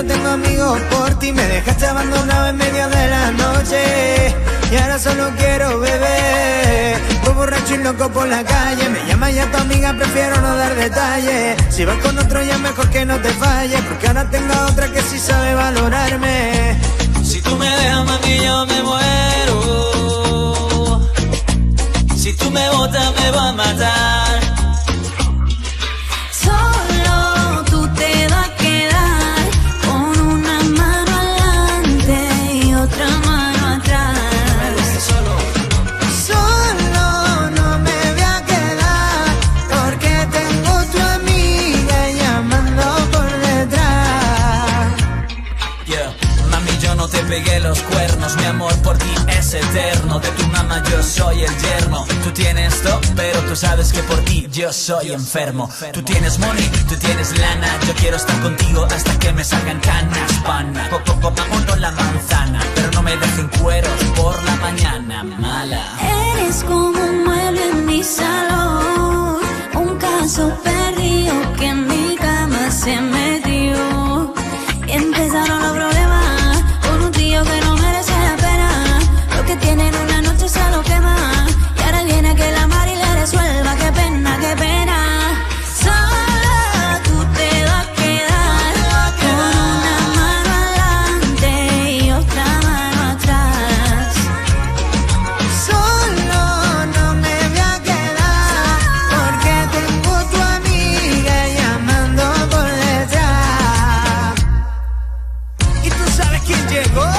no tengo amigos por ti. Me dejaste abandonado en medio de la noche y ahora solo quiero beber. Voy borracho y loco por la calle. Me llama ya tu amiga, prefiero no dar detalles. Si vas con otro ya mejor que no te falles, porque ahora tengo a otra que sí sabe valorarme. Si tú me dejas, mami, yo me muero. Si tú me botas, me vas a matar. Solo tú te vas a quedar con una mano adelante y otra mano atrás. Solo no me voy a quedar, porque tengo tu amiga llamando por detrás. Yeah. Mami, yo no te pegué los cuernos, mi amor por ti es eterno. De tu mamá yo soy el yerno. Tú tienes todo, pero tú sabes que por ti yo soy enfermo. Tú tienes money, tú tienes lana. Yo quiero estar contigo hasta que me salgan canas, pana. Poco no la manzana, pero no me dejen cueros por la mañana, mala. Eres como un mueble en mi salón, un caso perdido que en mi cama se metió. Y empezaron los problemas con un tío que no merece la pena. Lo que tiene en una noche se lo quema, y ahora viene que la Mari le resuelva. Qué pena, qué pena. Sola tú te vas a quedar con una mano adelante y otra mano atrás. Solo no me voy a quedar, porque tengo tu amiga llamando por detrás. ¿Y tú sabes quién llegó?